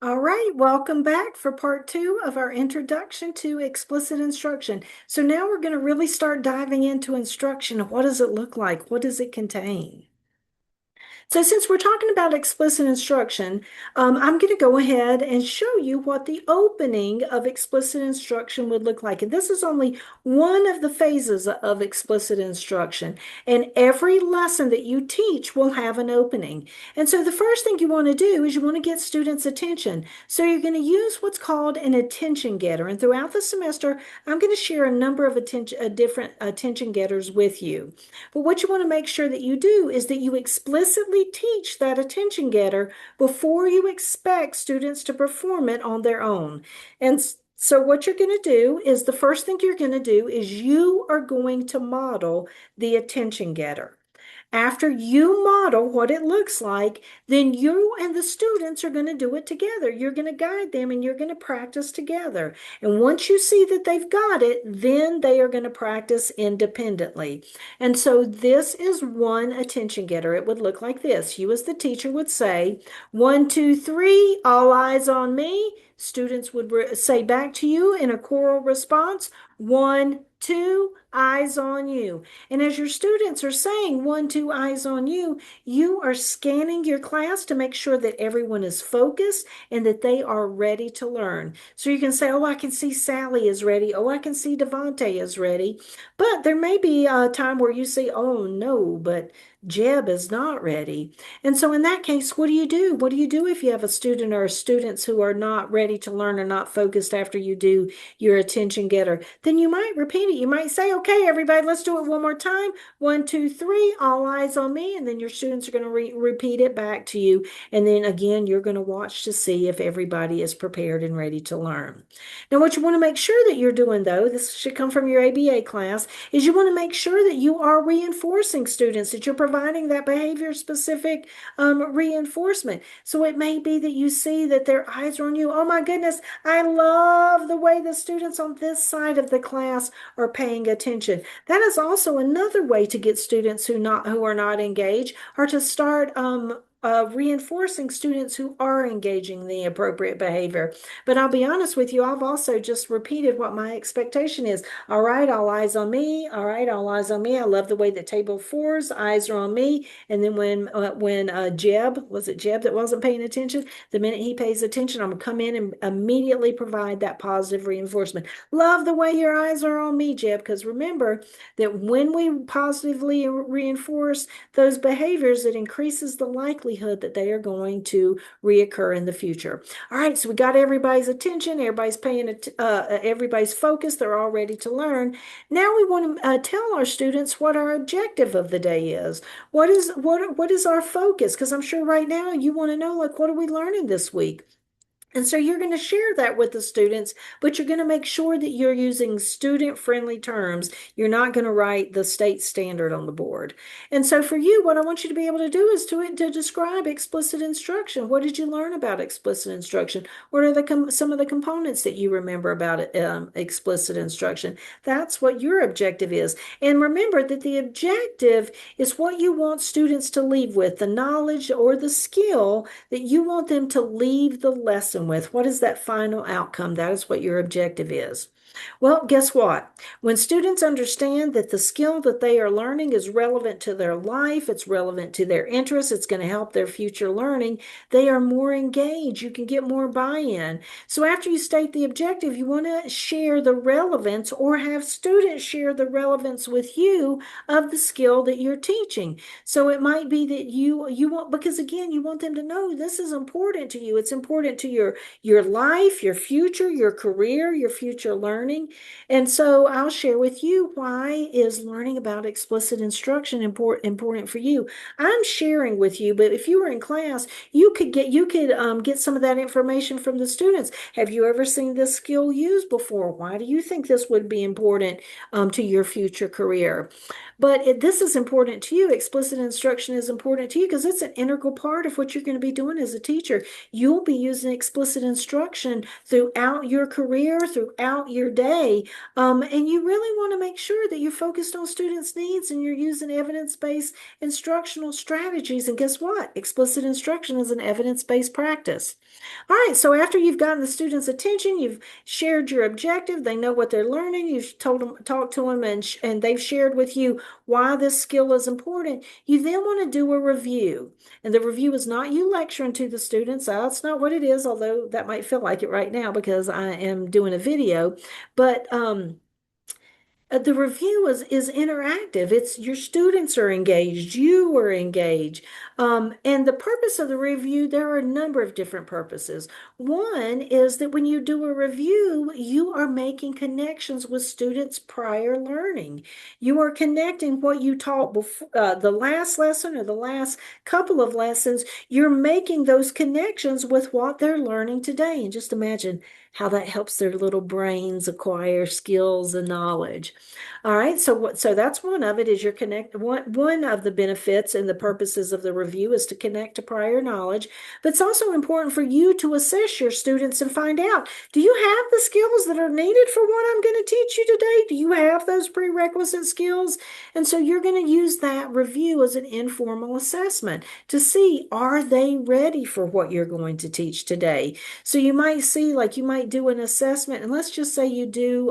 All right, welcome back for part two of our introduction to explicit instruction. So now we're going to really start diving into instruction. What does it look like? What does it contain? So since we're talking about explicit instruction, I'm going to go ahead and show you what the opening of explicit instruction would look like. And this is only one of the phases of explicit instruction. And every lesson that you teach will have an opening. And so the first thing you want to do is you want to get students' attention. So you're going to use what's called an attention getter. And throughout the semester, I'm going to share a number of different attention getters with you. But what you want to make sure that you do is that you explicitly teach that attention getter before you expect students to perform it on their own. And so what you're going to do is the first thing you're going to do is you are going to model the attention getter. After you model what it looks like, then you and the students are going to do it together. You're going to guide them and you're going to practice together. And once you see that they've got it, then they are going to practice independently. And so this is one attention getter. It would look like this. You as the teacher would say, 1, 2, 3, all eyes on me. Students would say back to you in a choral response, 1, 2, eyes on you. And as your students are saying 1, 2, eyes on you, you are scanning your class to make sure that everyone is focused and that they are ready to learn. So you can say, oh, I can see Sally is ready. Oh, I can see Devante is ready. But there may be a time where you say, oh, no, but Jeb is not ready. And so in that case, what do you do? What do you do if you have a student or students who are not ready to learn or not focused after you do your attention getter? Then you might repeat it. You might say, okay, everybody, let's do it one more time. 1, 2, 3, all eyes on me. And then your students are going to repeat it back to you. And then again, you're going to watch to see if everybody is prepared and ready to learn. Now, what you want to make sure that you're doing, though, this should come from your ABA class, is you want to make sure that you are reinforcing students, that you're providing that behavior specific reinforcement. So it may be that you see that their eyes are on you. Oh my goodness, I love the way the students on this side of the class are paying attention. That is also another way to get students who are not engaged, or to start reinforcing students who are engaging the appropriate behavior. But I'll be honest with you, I've also just repeated what my expectation is. All right, all eyes on me. All right, all eyes on me. I love the way that table four's eyes are on me. And then when Jeb, was it Jeb that wasn't paying attention? The minute he pays attention, I'm gonna come in and immediately provide that positive reinforcement. Love the way your eyes are on me, Jeb, because remember that when we positively reinforce those behaviors, it increases the likelihood that they are going to reoccur in the future. All right, so we got everybody's attention, everybody's everybody's focused, they're all ready to learn. Now we want to tell our students what our objective of the day is. What is our focus? Because I'm sure right now you want to know, like, what are we learning this week? And so you're going to share that with the students, but you're going to make sure that you're using student-friendly terms. You're not going to write the state standard on the board. And so for you, what I want you to be able to do is to describe explicit instruction. What did you learn about explicit instruction? What are some of the components that you remember about explicit instruction? That's what your objective is. And remember that the objective is what you want students to leave with, the knowledge or the skill that you want them to leave the lesson with. What is that final outcome? That is what your objective is. Well, guess what? When students understand that the skill that they are learning is relevant to their life, it's relevant to their interests, it's going to help their future learning, they are more engaged. You can get more buy-in. So after you state the objective, you want to share the relevance or have students share the relevance with you of the skill that you're teaching. So it might be that you want, because again, you want them to know this is important to you. It's important to your life, your future, your career, your future learning. And so I'll share with you, why is learning about explicit instruction important for you? I'm sharing with you, but if you were in class, you could get some of that information from the students. Have you ever seen this skill used before? Why do you think this would be important to your future career? But this is important to you. Explicit instruction is important to you because it's an integral part of what you're going to be doing as a teacher. You'll be using explicit instruction throughout your career, throughout your day. And you really want to make sure that you're focused on students' needs and you're using evidence-based instructional strategies. And guess what? Explicit instruction is an evidence-based practice. All right, so after you've gotten the students' attention, you've shared your objective, they know what they're learning, you've told them, talked to them, and they've shared with you why this skill is important. You then want to do a review. And the review is not you lecturing to the students. That's not what it is, although that might feel like it right now because I am doing a video. But the review is interactive. It's your students are engaged, you are engaged. And the purpose of the review, there are a number of different purposes. One is that when you do a review, you are making connections with students' prior learning. You are connecting what you taught before the last lesson or the last couple of lessons. You're making those connections with what they're learning today. And just imagine how that helps their little brains acquire skills and knowledge. All right, so that's one of it is your connect one of the benefits and the purposes of the review is to connect to prior knowledge, but it's also important for you to assess your students and find out, do you have the skills that are needed for what I'm going to teach you today? Do you have those prerequisite skills? And so you're going to use that review as an informal assessment to see, are they ready for what you're going to teach today? So you might see, like you might do an assessment, and let's just say you do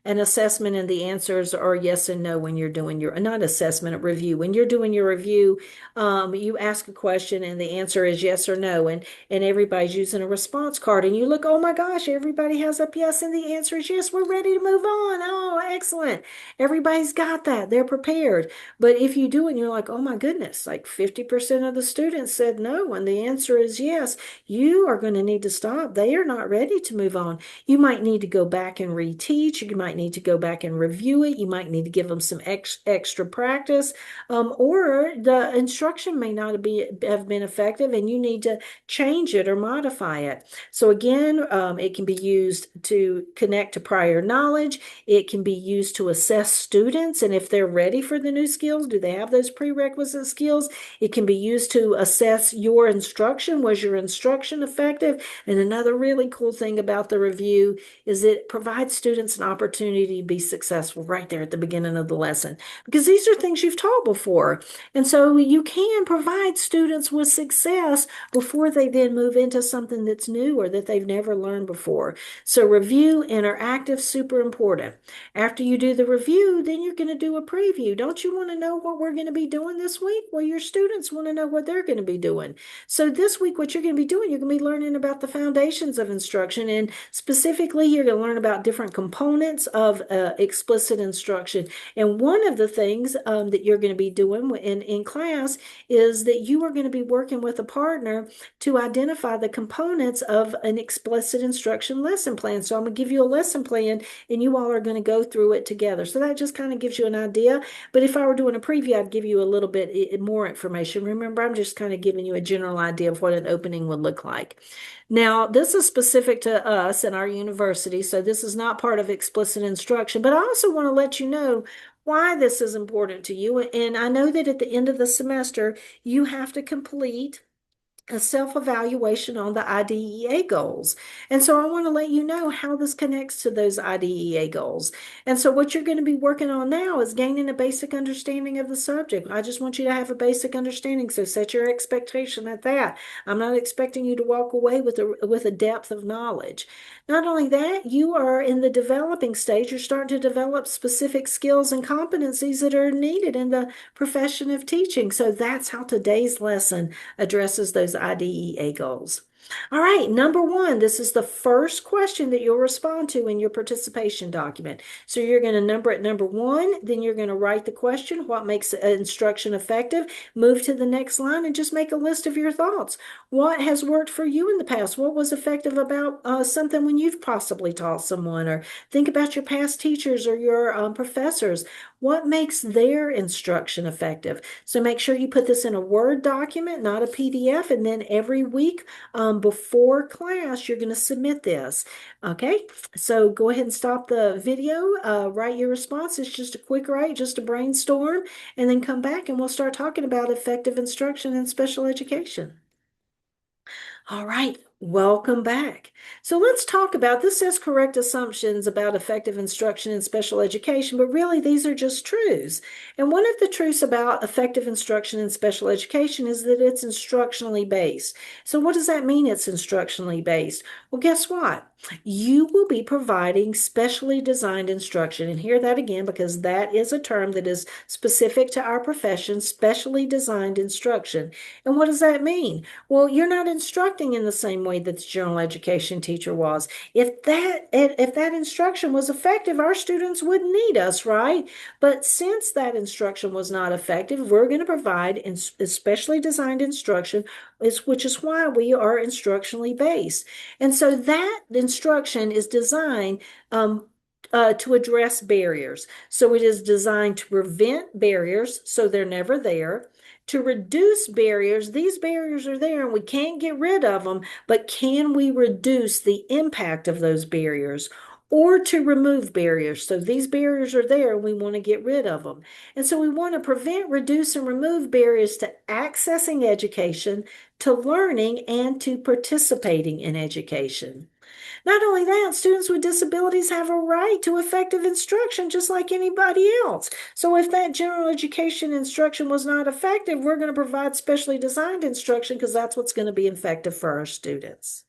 an assessment and the answers are yes and no when you're doing your, not assessment, a review. When you're doing your review, you ask a question and the answer is yes or no, and everybody's using a response card, and you look, oh my gosh, everybody has up yes, and the answer is yes, we're ready to move on. Oh, excellent. Everybody's got that. They're prepared. But if you do and you're like, oh my goodness, like 50% of the students said no, and the answer is yes, you are going to need to stop. They are not ready to move on. You might need to go back and reteach. You might need to go back and review it. You might need to give them some extra practice, or the instruction may not have been effective, and you need to change it or modify it. So again, it can be used to connect to prior knowledge. It can be used to assess students, and if they're ready for the new skills, do they have those prerequisite skills? It can be used to assess your instruction. Was your instruction effective? And another really cool thing about the review is it provides students an opportunity to be successful right there at the beginning of the lesson, because these are things you've taught before. And so you can provide students with success before they then move into something that's new or that they've never learned before. So review, interactive, super important. After you do the review, then you're going to do a preview. Don't you want to know what we're going to be doing this week? Well, your students want to know what they're going to be doing. So this week, what you're going to be doing, you're going to be learning about the foundations of instruction. And specifically, you're going to learn about different components of explicit instruction. And one of the things that you're going to be doing in class is that you are going to be working with a partner to identify the components of an explicit instruction lesson plan. So I'm going to give you a lesson plan and you all are going to go through it together. So that just kind of gives you an idea. But if I were doing a preview, I'd give you a little bit more information. Remember, I'm just kind of giving you a general idea of what an opening would look like. Now, this is specific to us and our university, so this is not part of explicit instruction, but I also want to let you know why this is important to you. And I know that at the end of the semester, you have to complete a self-evaluation on the IDEA goals. And so I want to let you know how this connects to those IDEA goals. And so what you're going to be working on now is gaining a basic understanding of the subject. I just want you to have a basic understanding. So set your expectation at that. I'm not expecting you to walk away with a depth of knowledge. Not only that, you are in the developing stage. You're starting to develop specific skills and competencies that are needed in the profession of teaching. So that's how today's lesson addresses those IDEA goals. All right, number one, this is the first question that you'll respond to in your participation document. So you're going to number it number one, then you're going to write the question, what makes instruction effective, move to the next line and just make a list of your thoughts. What has worked for you in the past? What was effective about something when you've possibly taught someone? Or think about your past teachers or your professors. What makes their instruction effective? So make sure you put this in a Word document, not a PDF, and then every week before class, you're going to submit this. Okay, so go ahead and stop the video, write your response. It's just a quick write, just a brainstorm, and then come back and we'll start talking about effective instruction in special education. All right, welcome back. So let's talk about this says correct assumptions about effective instruction in special education, but really these are just truths. And one of the truths about effective instruction in special education is that it's instructionally based. So what does that mean it's instructionally based? Well, guess what? You will be providing specially designed instruction. And hear that again because that is a term that is specific to our profession, specially designed instruction. And what does that mean? Well, you're not instructing in the same way that the general education teacher was. If that instruction was effective, our students wouldn't need us, right? But since that instruction was not effective, we're going to provide especially designed instruction, which is why we are instructionally based. And so that instruction is designed to address barriers. So it is designed to prevent barriers so they're never there, to reduce barriers. These barriers are there and we can't get rid of them, but can we reduce the impact of those barriers? Or to remove barriers. So these barriers are there and we want to get rid of them. And so we want to prevent, reduce, and remove barriers to accessing education, to learning, and to participating in education. Not only that, students with disabilities have a right to effective instruction just like anybody else. So if that general education instruction was not effective, we're going to provide specially designed instruction because that's what's going to be effective for our students.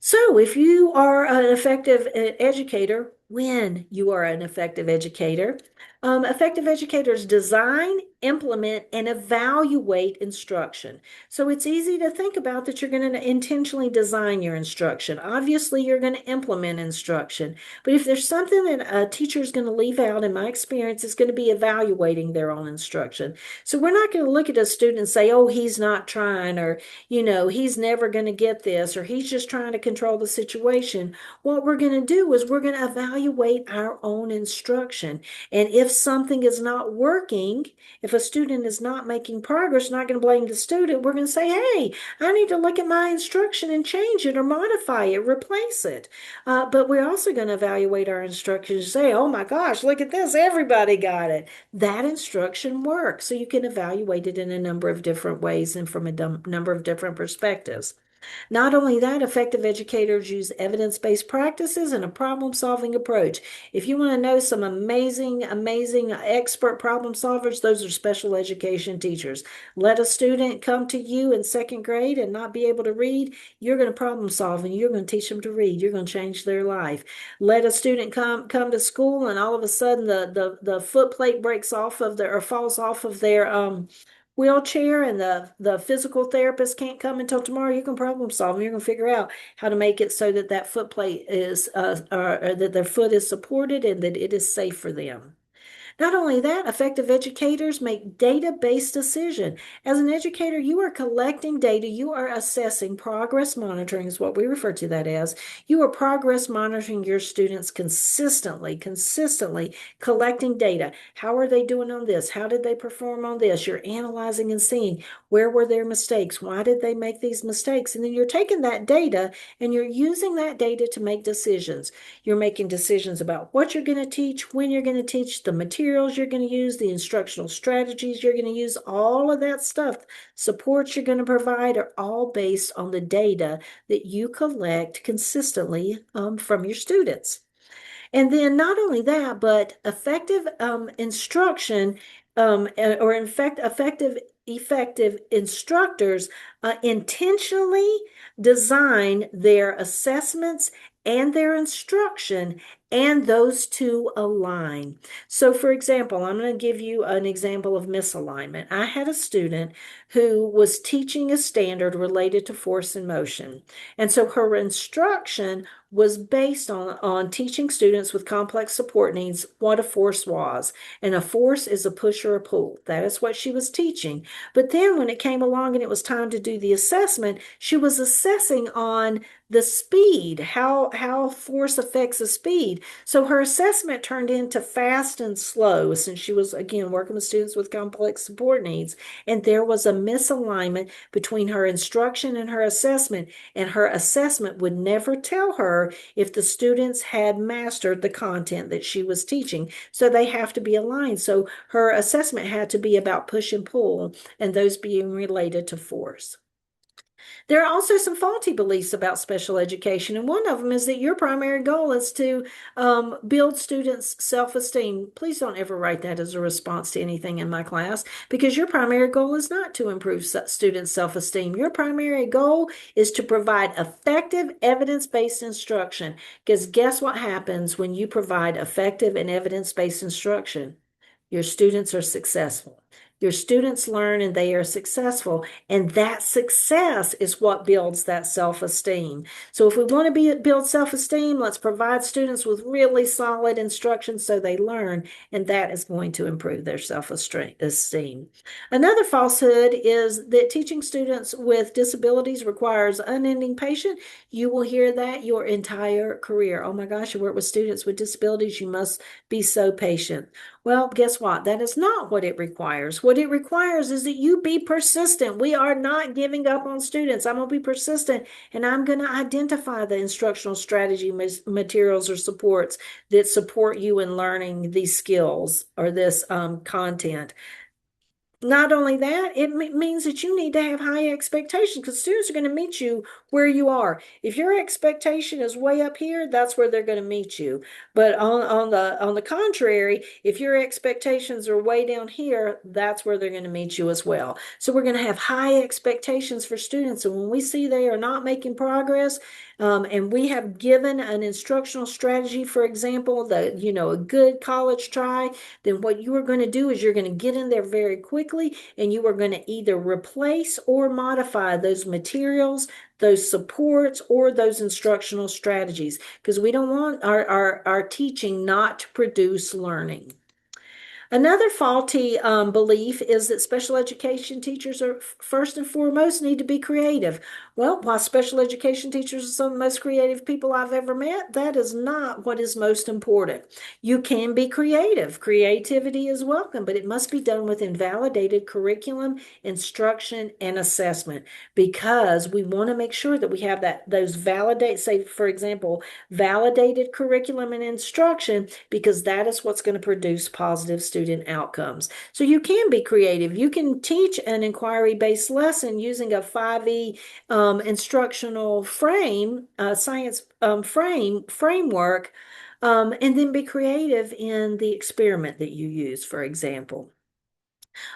So, if you are an effective educator, when you are an effective educators design, implement, and evaluate instruction. So, it's easy to think about that you're going to intentionally design your instruction. Obviously, you're going to implement instruction. But if there's something that a teacher is going to leave out, in my experience, it's going to be evaluating their own instruction. So, we're not going to look at a student and say, oh, he's not trying, or he's never going to get this, or he's just trying to control the situation. What we're going to do is we're going to evaluate our own instruction. And if something is not working, if a student is not making progress, not going to blame the student. We're going to say, hey, I need to look at my instruction and change it or modify it, replace it. But we're also going to evaluate our instruction and say, oh my gosh, look at this. Everybody got it. That instruction works. So you can evaluate it in a number of different ways and from a number of different perspectives. Not only that, effective educators use evidence-based practices and a problem-solving approach. If you want to know some amazing, amazing expert problem solvers, those are special education teachers. Let a student come to you in second grade and not be able to read, you're going to problem solve and you're going to teach them to read. You're going to change their life. Let a student come to school and all of a sudden the foot plate breaks off of their or falls off of their wheelchair and the physical therapist can't come until tomorrow. You can problem solve and you're going to figure out how to make it so that that foot plate is or that their foot is supported and that it is safe for them. Not only that, effective educators make data-based decision. As an educator, you are collecting data, you are assessing progress monitoring is what we refer to that as. You are progress monitoring your students consistently collecting data. How are they doing on this? How did they perform on this? You're analyzing and seeing where were their mistakes? Why did they make these mistakes? And then you're taking that data and you're using that data to make decisions. You're making decisions about what you're going to teach, when you're going to teach, the materials you're going to use, the instructional strategies you're going to use, all of that stuff, supports you're going to provide are all based on the data that you collect consistently from your students. And then not only that, but effective instruction or in fact, effective instructors intentionally design their assessments and their instruction, and those two align. So, for example, I'm going to give you an example of misalignment. I had a student who was teaching a standard related to force and motion. And so her instruction was based on teaching students with complex support needs what a force was. And a force is a push or a pull. That is what she was teaching. But then when it came along and it was time to do the assessment, she was assessing on the speed, how force affects the speed. speed. So her assessment turned into fast and slow since she was, again, working with students with complex support needs. And there was a misalignment between her instruction and her assessment. And her assessment would never tell her if the students had mastered the content that she was teaching. So they have to be aligned. So her assessment had to be about push and pull, and those being related to force. There are also some faulty beliefs about special education, and one of them is that your primary goal is to build students' self-esteem. Please don't ever write that as a response to anything in my class, because your primary goal is not to improve students' self-esteem. Your primary goal is to provide effective, evidence-based instruction, because guess what happens when you provide effective and evidence-based instruction? Your students are successful. Your students learn and they are successful. And that success is what builds that self-esteem. So if we want to build self-esteem, let's provide students with really solid instruction so they learn, and that is going to improve their self-esteem. Another falsehood is that teaching students with disabilities requires unending patience. You will hear that your entire career. Oh my gosh, you work with students with disabilities, you must be so patient. Well, guess what? That is not what it requires. What it requires is that you be persistent. We are not giving up on students. I'm going to be persistent, and I'm going to identify the instructional strategy materials or supports that support you in learning these skills or this content. Not only that, it means that you need to have high expectations, because students are going to meet you where you are. If your expectation is way up here, that's where they're going to meet you. But on the contrary, if your expectations are way down here, that's where they're going to meet you as well. So we're going to have high expectations for students. And when we see they are not making progress, and we have given an instructional strategy, for example, a good college try, then what you are going to do is you're going to get in there very quickly, and you are going to either replace or modify those materials, those supports, or those instructional strategies, because we don't want our teaching not to produce learning. Another faulty belief is that special education teachers are first and foremost need to be creative. Well, while special education teachers are some of the most creative people I've ever met, that is not what is most important. You can be creative. Creativity is welcome, but it must be done with invalidated curriculum, instruction, and assessment, because we want to make sure that we have those say, for example, validated curriculum and instruction, because that is what's going to produce positive student outcomes. So you can be creative. You can teach an inquiry-based lesson using a 5E instructional science framework, and then be creative in the experiment that you use, for example.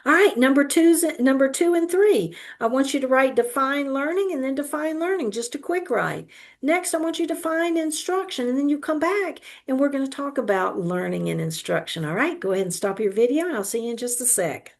All right, number two and three. I want you to write define learning and then define learning, just a quick write. Next, I want you to find instruction, and then you come back and we're going to talk about learning and instruction. All right, go ahead and stop your video and I'll see you in just a sec.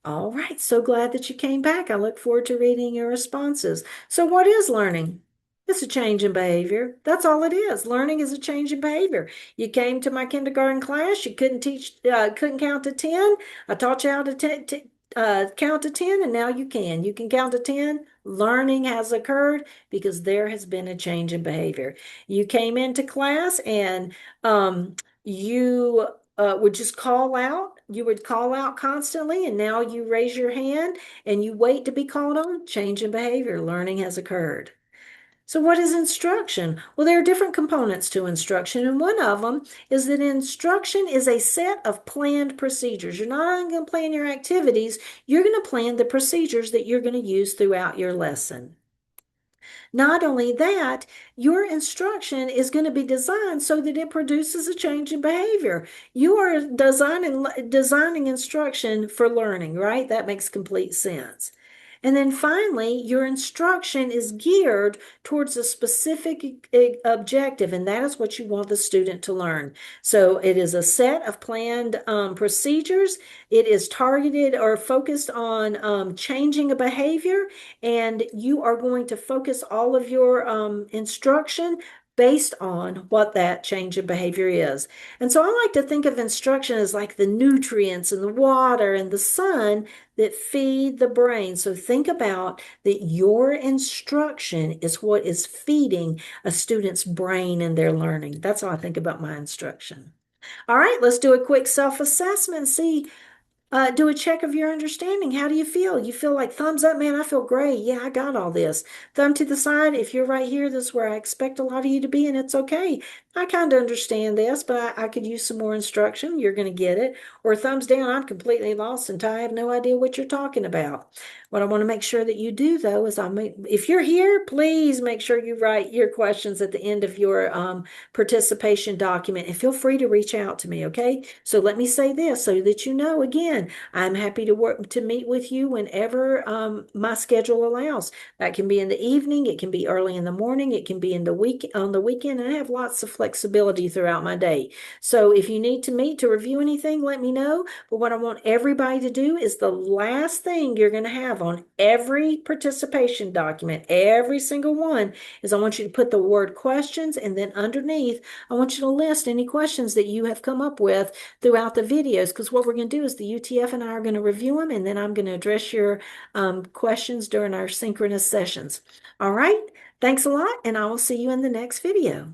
All right, so glad that you came back. I look forward to reading your responses. So what is learning? It's a change in behavior. That's all it is. Learning is a change in behavior. You came to my kindergarten class, you couldn't count to 10. I taught you how to count to 10, and now you can. You can count to 10. Learning has occurred because there has been a change in behavior. You came into class and you would just call out. You would call out constantly, and now you raise your hand and you wait to be called on. Change in behavior. Learning has occurred. So what is instruction? Well, there are different components to instruction, and one of them is that instruction is a set of planned procedures. You're not only going to plan your activities, you're going to plan the procedures that you're going to use throughout your lesson. Not only that, your instruction is going to be designed so that it produces a change in behavior. You are designing instruction for learning, right? That makes complete sense. And then finally, your instruction is geared towards a specific objective, and that is what you want the student to learn. So it is a set of planned procedures. It is targeted or focused on changing a behavior, and you are going to focus all of your instruction based on what that change of behavior is. And so I like to think of instruction as like the nutrients and the water and the sun that feed the brain. So think about that your instruction is what is feeding a student's brain and their learning. That's how I think about my instruction. All right, let's do a quick self-assessment and see do a check of your understanding. How do you feel? You feel like thumbs up, man, I feel great. Yeah, I got all this. Thumb to the side, if you're right here, this is where I expect a lot of you to be, and it's okay. I kind of understand this, but I could use some more instruction. You're going to get it. Or thumbs down, I'm completely lost, and Ty, I have no idea what you're talking about. What I want to make sure that you do, though, is if you're here, please make sure you write your questions at the end of your participation document, and feel free to reach out to me, okay? So let me say this so that you know again, I'm happy to work to meet with you whenever my schedule allows. That can be in the evening, it can be early in the morning, it can be in the week on the weekend, and I have lots of flexibility throughout my day. So if you need to meet to review anything, let me know. But what I want everybody to do is the last thing you're going to have on every participation document, every single one, is I want you to put the word questions, and then underneath, I want you to list any questions that you have come up with throughout the videos, because what we're going to do is the UTF and I are going to review them, and then I'm going to address your questions during our synchronous sessions. All right. Thanks a lot, and I will see you in the next video.